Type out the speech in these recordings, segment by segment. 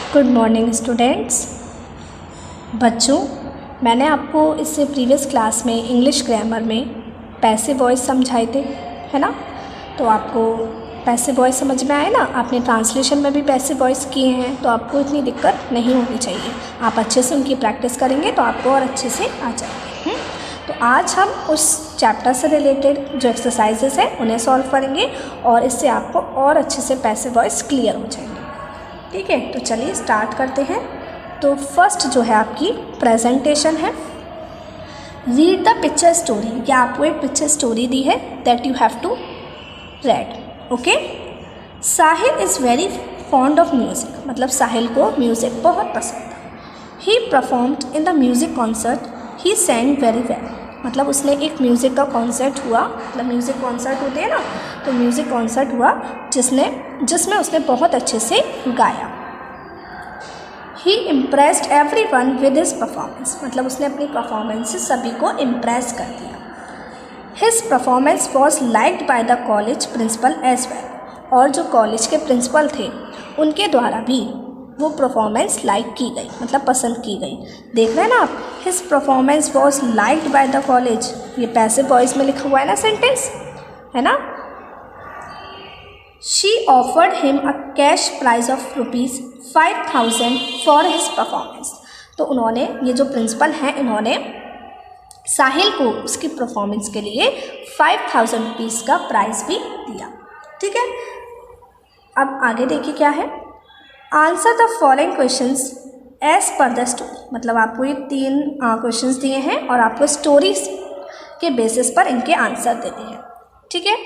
Good morning students. बच्चों, मैंने आपको इससे प्रीवियस क्लास में इंग्लिश ग्रामर में पैसिव वॉइस समझाए थे, है ना। तो आपको पैसिव वॉइस समझ में आए ना। आपने ट्रांसलेशन में भी पैसिव वॉइस किए हैं, तो आपको इतनी दिक्कत नहीं होनी चाहिए। आप अच्छे से उनकी प्रैक्टिस करेंगे तो आपको और अच्छे से आ जाएंगे। तो आज हम उस चैप्टर से रिलेटेड जो एक्सरसाइजेस हैं उन्हें सॉल्व करेंगे और इससे आपको और अच्छे से पैसिव वॉइस क्लियर हो जाएंगे। ठीक है, तो चलिए स्टार्ट करते हैं। तो फर्स्ट जो है आपकी प्रेजेंटेशन है। रीड द पिक्चर स्टोरी, या आपको एक पिक्चर स्टोरी दी है that you have to read. Okay. Sahil is very fond of music, मतलब साहिल को म्यूज़िक बहुत पसंद है। He performed in the music concert, he sang very well, मतलब उसने एक म्यूज़िक का कॉन्सर्ट हुआ, मतलब म्यूज़िक कॉन्सर्ट होते हैं ना, तो म्यूज़िक कॉन्सर्ट हुआ जिसमें उसने बहुत अच्छे से गाया। He impressed everyone with his performance, मतलब उसने अपनी परफॉर्मेंस से सभी को इम्प्रेस कर दिया। His performance was liked by the college principal as well, और जो कॉलेज के प्रिंसिपल थे उनके द्वारा भी वो परफॉर्मेंस लाइक की गई, मतलब पसंद की गई। देख रहे हैं ना आप, his performance was liked by the college, ये पैसिव वॉइस में लिखा हुआ है ना सेंटेंस, है ना। She offered him a cash prize of ₹5,000 for his performance, तो उन्होंने, ये जो प्रिंसिपल हैं, इन्होंने साहिल को उसकी परफॉर्मेंस के लिए ₹5,000 का प्राइज़ भी दिया। ठीक है, अब आगे देखिए क्या है। Answer the following questions as per the story, मतलब आपको ये 3 क्वेश्चंस दिए हैं और आपको स्टोरीज के बेसिस पर इनके आंसर देने हैं। ठीक है,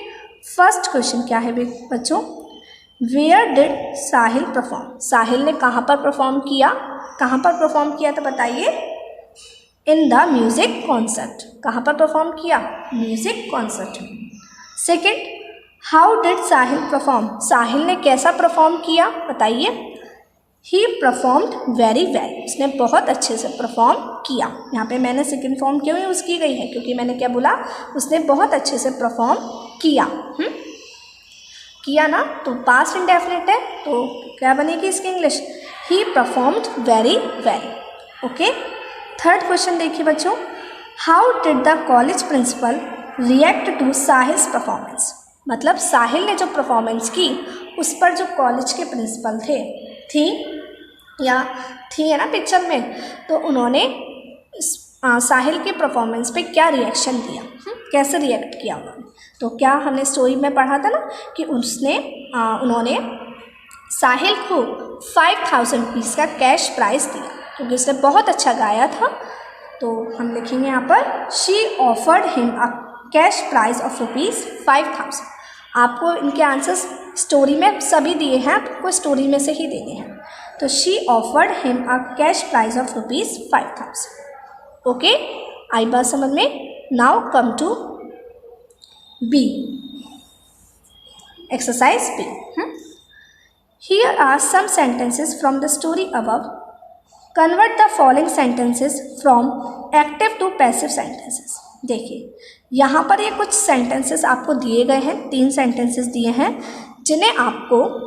फर्स्ट क्वेश्चन क्या है बच्चों, where did Sahil perform, Sahil ने कहाँ पर परफॉर्म किया, कहाँ पर परफॉर्म किया तो बताइए। इन द म्यूजिक कॉन्सर्ट, कहाँ पर परफॉर्म किया, म्यूजिक कॉन्सर्ट में। Second, how did Sahil perform, Sahil ने कैसा परफॉर्म किया बताइए। ही परफॉर्म्ड वेरी वेल, उसने बहुत अच्छे से परफॉर्म किया। यहाँ पे मैंने सेकेंड फॉर्म क्यों यूज़ की गई है, क्योंकि मैंने क्या बोला, उसने बहुत अच्छे से परफॉर्म किया। किया ना, तो पास्ट इंडेफिनिट है, तो क्या बनेगी इसकी English, he performed very well. Okay. Third question देखिए बच्चों, how did the college principal react to Sahil's performance, मतलब साहिल ने जो परफॉर्मेंस की उस पर जो कॉलेज के प्रिंसिपल थी है ना पिक्चर में, तो उन्होंने साहिल के परफॉर्मेंस पे क्या रिएक्शन दिया, कैसे रिएक्ट किया उन्होंने। तो क्या हमने स्टोरी में पढ़ा था ना कि उन्होंने साहिल को ₹5,000 का कैश प्राइज़ दिया, क्योंकि उसने बहुत अच्छा गाया था। तो हम लिखेंगे यहाँ पर, she offered him a cash prize of ₹5,000। आपको इनके आंसर्स स्टोरी में सभी दिए हैं, आपको स्टोरी में से ही देने हैं। तो she offered him a cash prize of ₹5,000। Okay, आई बात समझ में। Now come to B, exercise B. Here are some sentences from the story above, convert the following sentences from active to passive sentences. देखिए यहाँ पर ये कुछ sentences आपको दिए गए हैं, 3 सेंटेंसेस दिए हैं, जिन्हें आपको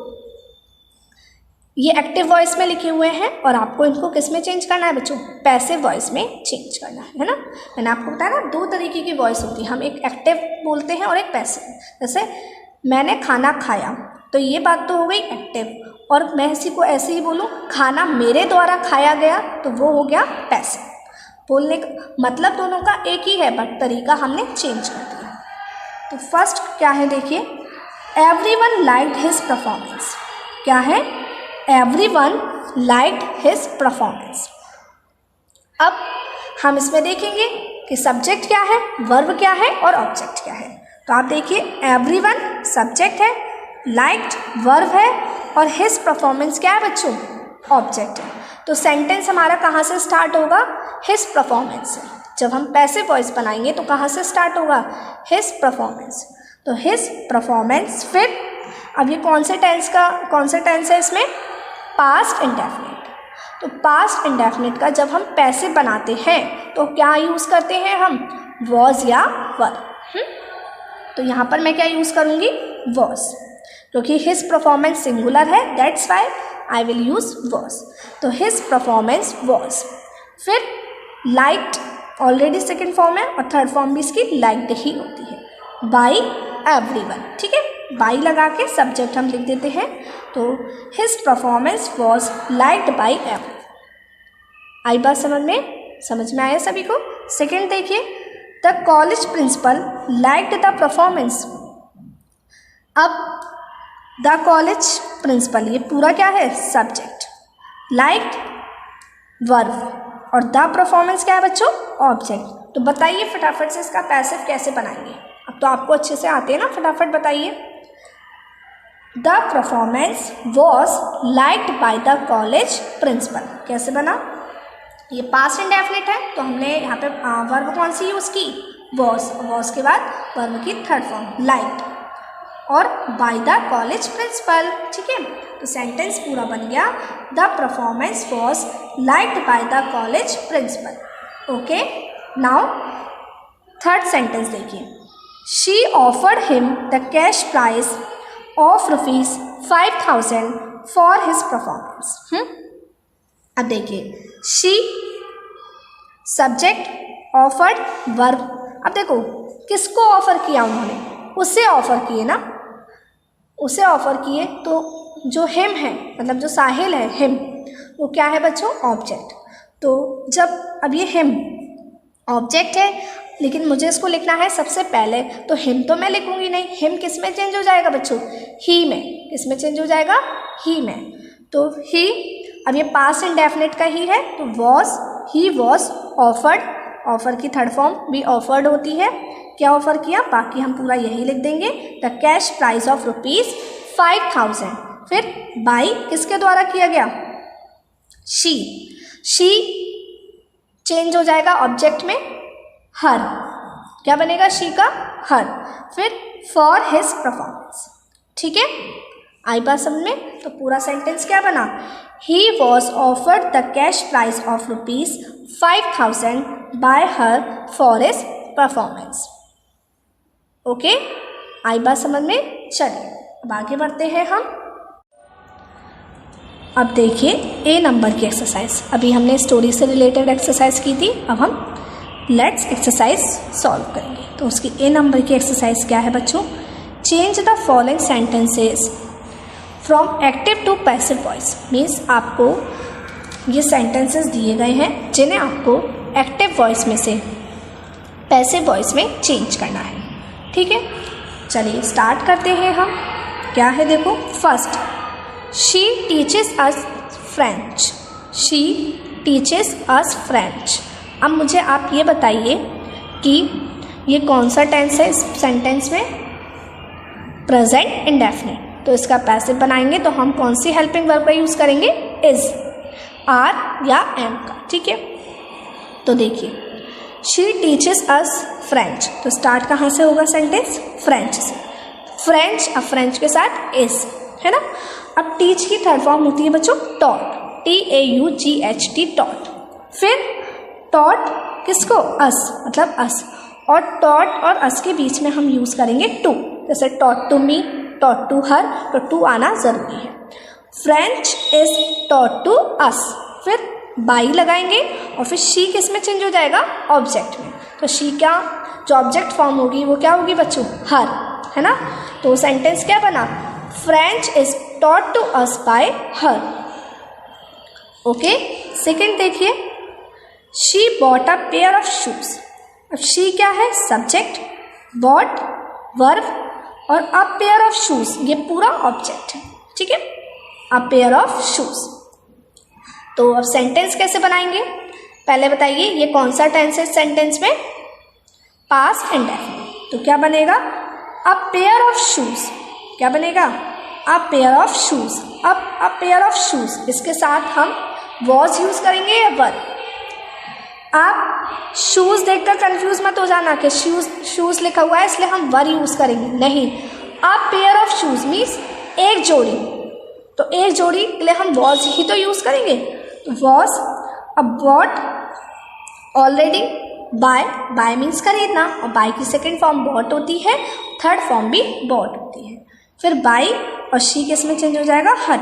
ये एक्टिव वॉइस में लिखे हुए हैं और आपको इनको किस में चेंज करना है बच्चों, पैसिव वॉइस में चेंज करना है ना। मैंने आपको बताया ना 2 तरीके की वॉइस होती है, हम एक एक्टिव बोलते हैं और एक पैसिव। जैसे मैंने खाना खाया, तो ये बात तो हो गई एक्टिव, और मैं इसी को ऐसे ही बोलूँ, खाना मेरे द्वारा खाया गया, तो वो हो गया पैसिव। बोलने का मतलब दोनों का एक ही है, बट तरीका हमने चेंज कर दिया। तो फर्स्ट क्या है देखिए, एवरीवन लाइक्ड हिज परफॉर्मेंस, क्या है, एवरीवन लाइक्ड हिज परफॉर्मेंस। अब हम इसमें देखेंगे कि सब्जेक्ट क्या है, वर्ब क्या है और ऑब्जेक्ट क्या है। तो आप देखिए, एवरीवन सब्जेक्ट है, लाइक्ड वर्ब है और हिज परफॉर्मेंस क्या है बच्चों, ऑब्जेक्ट है। तो सेंटेंस हमारा कहाँ से स्टार्ट होगा, हिज परफॉर्मेंस से। जब हम पैसिव वॉइस बनाएंगे तो कहाँ से स्टार्ट होगा, हिज परफॉर्मेंस। तो हिज परफॉर्मेंस, फिर अब ये कौन से टेंस है इसमें, पास्ट इंडेफिनिट। तो पास्ट इंडेफिनिट का जब हम पैसिव बनाते हैं तो क्या यूज़ करते हैं हम, वॉज या वर। तो यहाँ पर मैं क्या यूज़ करूँगी, वॉज, क्योंकि हिज परफॉर्मेंस सिंगुलर है, that's why I will use was. तो हिज परफॉर्मेंस वॉज। फिर लाइक्ड ऑलरेडी सेकेंड फॉर्म है और थर्ड फॉर्म भी इसकी लाइक्ड ही होती है, बाई एवरीवन। ठीक है, बाई लगा के सब्जेक्ट हम लिख देते हैं। तो his performance was liked by everyone. आई बात समझ में आया सभी को। सेकेंड देखिए, the college principal liked the performance. अब द कॉलेज प्रिंसिपल, ये पूरा क्या है, सब्जेक्ट, लाइक्ड वर्ब और द परफॉर्मेंस क्या है बच्चों, ऑब्जेक्ट। तो बताइए फटाफट से इसका पैसिव कैसे बनाएंगे। अब तो आपको अच्छे से आते हैं ना, फटाफट बताइए। The performance was liked by the college principal. कैसे बना, ये पास्ट इंडेफिनिट है तो हमने यहाँ पे वर्ब कौन सी यूज़ की, वॉज के बाद वर्ब की थर्ड फॉर्म लाइक्ड और बाय द कॉलेज प्रिंसिपल। ठीक है, तो सेंटेंस पूरा बन गया, the performance was liked by the college principal. Okay, now third sentence देखिए, she offered him the cash prize of ₹5,000 for his performance. अब देखिए, शी सब्जेक्ट, ऑफर्ड वर्ब। अब देखो किसको ऑफर किया उन्होंने, उसे ऑफर किए ना, उसे ऑफर किए। तो जो हिम है, मतलब जो साहिल है, हिम, वो क्या है बच्चों, ऑब्जेक्ट। तो जब अब ये हिम ऑब्जेक्ट है, लेकिन मुझे इसको लिखना है सबसे पहले, तो हिम तो मैं लिखूंगी नहीं, हिम किस में चेंज हो जाएगा बच्चों, ही में। किस में चेंज हो जाएगा, ही में। तो ही, अब ये पास्ट इंडेफिनिट का ही है, तो was, he was offered, offer की थर्ड फॉर्म भी ऑफर्ड होती है। क्या ऑफर किया, बाकी हम पूरा यही लिख देंगे, द कैश प्राइस ऑफ ₹5,000। फिर बाई किसके द्वारा किया गया, शी चेंज हो जाएगा ऑब्जेक्ट में, हर, क्या बनेगा शी का, हर। फिर फॉर हिज परफॉर्मेंस। ठीक है, आई बात समझ में। तो पूरा सेंटेंस क्या बना, he was offered the cash price of ₹5,000 by her for his performance. Okay, आई बात समझ में। चलिए अब आगे बढ़ते हैं हम। अब देखिए ए नंबर की एक्सरसाइज, अभी हमने स्टोरी से रिलेटेड एक्सरसाइज की थी, अब हम लेट्स एक्सरसाइज सॉल्व करेंगे। तो उसकी ए नंबर की एक्सरसाइज क्या है बच्चों, change the following sentences from active to passive voice. Means आपको ये सेंटेंसेस दिए गए हैं जिन्हें आपको एक्टिव वॉइस में से पैसिव वॉइस में चेंज करना है। ठीक है, चलिए स्टार्ट करते हैं हम। क्या है देखो, first, she teaches us French. She teaches us French. अब मुझे आप ये बताइए कि ये कौन सा टेंस है इस सेंटेंस में, प्रेजेंट इंडेफिनिट। तो इसका पैसिव बनाएंगे तो हम कौन सी हेल्पिंग वर्ब का यूज़ करेंगे, इज, आर या एम का। ठीक है, तो देखिए शी टीचेस अस फ्रेंच, तो स्टार्ट कहाँ से होगा सेंटेंस, फ्रेंच से। फ्रेंच, अब फ्रेंच के साथ इज है ना। अब टीच की थर्ड फॉर्म होती है बच्चों टॉट, TAUGHT, टॉट। फिर टॉट किसको, अस, मतलब अस, और टॉट और अस के बीच में हम यूज़ करेंगे टू, जैसे taught to me, taught to her, तो टू आना ज़रूरी है। French is taught to us, फिर बाई लगाएंगे और फिर शी किस में चेंज हो जाएगा, ऑब्जेक्ट में। तो शी क्या, जो ऑब्जेक्ट फॉर्म होगी वो क्या होगी बच्चों, हर, है ना। तो सेंटेंस क्या बना, French is taught to us by her. Okay, second देखिए, she bought a pair of shoes. अब शी क्या है, सब्जेक्ट, बॉट वर्ब और अ पेयर ऑफ शूज ये पूरा ऑब्जेक्ट है। ठीक है, अ पेयर ऑफ शूज। तो अब सेंटेंस कैसे बनाएंगे, पहले बताइए ये कौन सा टेंस है सेंटेंस में, पास्ट इंडेफिनिट। तो क्या बनेगा, अ पेयर ऑफ शूज। क्या बनेगा, अ पेयर ऑफ शूज। अब अ पेयर ऑफ शूज, इसके साथ हम वॉज यूज करेंगे या वर्ब। आप शूज देखकर कंफ्यूज मत हो जाना कि शूज लिखा हुआ है इसलिए हम वर यूज करेंगे, नहीं। अ पेयर ऑफ शूज मीन्स एक जोड़ी, तो एक जोड़ी के लिए हम वॉज ही तो यूज करेंगे। तो वॉज, अब बॉट ऑलरेडी, बाय मीन्स खरीदना, और बाय की सेकेंड फॉर्म बॉट होती है, थर्ड फॉर्म भी बॉट होती है। फिर बाई और शी किस में चेंज हो जाएगा, हर।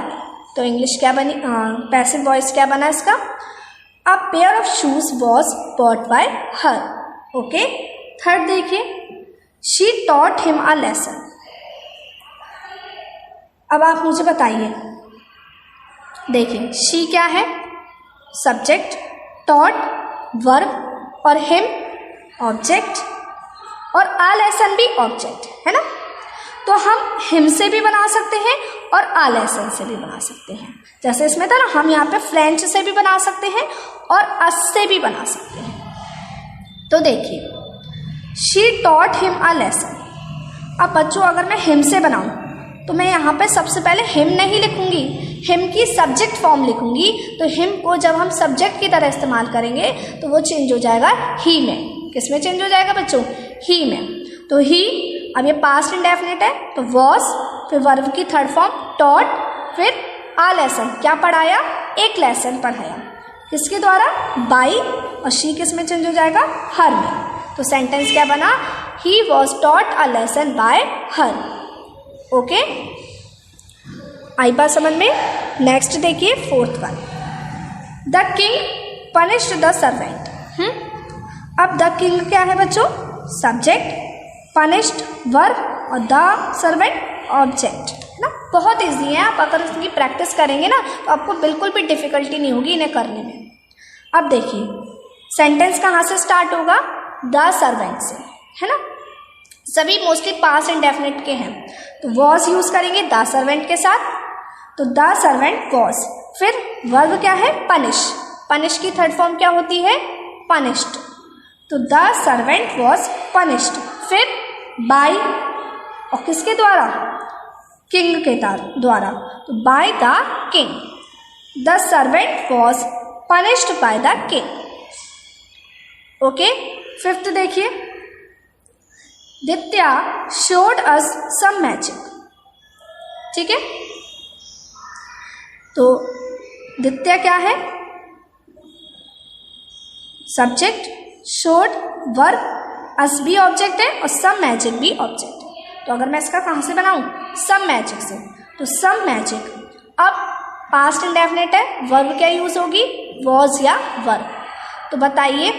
तो इंग्लिश क्या बनी, पैसिव वॉइस क्या बना इसका, a pair of shoes was bought by her. Okay, third देखिए, she taught him a lesson. अब आप मुझे बताइए, देखिए शी क्या है, सब्जेक्ट, टॉट वर्ब और हिम ऑब्जेक्ट और आ लेसन भी ऑब्जेक्ट है ना। तो हम हिम से भी बना सकते हैं और आ लेसन से भी बना सकते हैं। जैसे इसमें था ना, हम यहाँ पे फ्रेंच से भी बना सकते हैं और अस से भी बना सकते हैं। तो देखिए, she taught him a lesson. अब बच्चों अगर मैं हिम से बनाऊं तो मैं यहाँ पे सबसे पहले हिम नहीं लिखूंगी, हिम की सब्जेक्ट फॉर्म लिखूंगी। तो हिम को जब हम सब्जेक्ट की तरह इस्तेमाल करेंगे तो वो चेंज हो जाएगा ही में। किस में चेंज हो जाएगा बच्चों, ही में। तो ही, अब ये पास्ट इंडेफिनिट है तो वॉज, फिर वर्ब की थर्ड फॉर्म टॉट, फिर आ लेसन, क्या पढ़ाया, एक लेसन पढ़ाया। किसके द्वारा, बाई, और शी किस में चेंज हो जाएगा, हर में। तो सेंटेंस क्या बना, he was taught a lesson by her. Okay, आई बात समझ में। नेक्स्ट देखिए fourth one, the king punished the servant. अब द किंग क्या है बच्चों, सब्जेक्ट, पनिश्ड वर्ब और द सर्वेंट ऑब्जेक्ट है ना। बहुत ईजी है, आप अगर इसकी प्रैक्टिस करेंगे ना तो आपको बिल्कुल भी डिफिकल्टी नहीं होगी इन्हें करने में। अब देखिए सेंटेंस कहाँ से स्टार्ट होगा, द सर्वेंट से है ना। सभी मोस्टली पास्ट इंडेफिनिट के हैं तो वॉज यूज करेंगे द सर्वेंट के साथ। तो द सर्वेंट वॉज, फिर वर्ब क्या है, पनिश, पनिश की थर्ड फॉर्म क्या होती है, पनिश्ड। तो द सर्वेंट वॉज पनिश्ड, फिर बाय, और किसके द्वारा, किंग के द्वारा। तो by the king, the servant was punished by the king. Okay, fifth देखिए, दित्या शोड अस सम मैजिक। ठीक है, तो दित्या क्या है, सब्जेक्ट, शोड वर्ब, अस भी ऑब्जेक्ट है और सम मैजिक भी ऑब्जेक्ट है। तो अगर मैं इसका कहाँ से बनाऊं, सम मैजिक से। तो सम मैजिक, अब पास्ट इंडेफिनिट है, वर्ब क्या यूज होगी, वॉज या वर्ब। तो बताइए,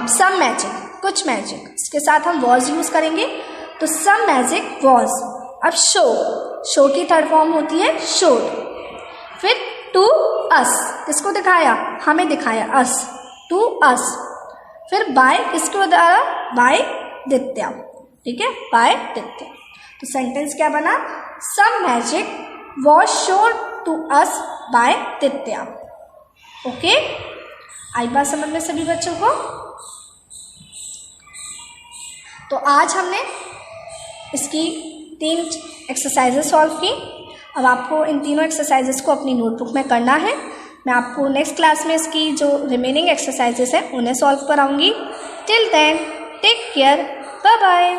सम मैजिक, कुछ मैजिक, इसके साथ हम वॉज यूज करेंगे। तो सम मैजिक वॉज। अब शो, शो की थर्ड फॉर्म होती है शोड, फिर टू अस, किसको दिखाया, हमें दिखाया, अस, टू अस। फिर बाय, किसको द्वारा, बाय दित्या। ठीक है, बाय दित्या। तो सेंटेंस क्या बना, some magic was showed to us by Ditya. Okay, आई बात समझ में सभी बच्चों को। तो आज हमने इसकी 3 एक्सरसाइजेस सॉल्व की। अब आपको इन तीनों एक्सरसाइजेस को अपनी नोटबुक में करना है। मैं आपको नेक्स्ट क्लास में इसकी जो रिमेनिंग एक्सरसाइजेस हैं उन्हें सॉल्व कराऊंगी। Till then take care, bye bye.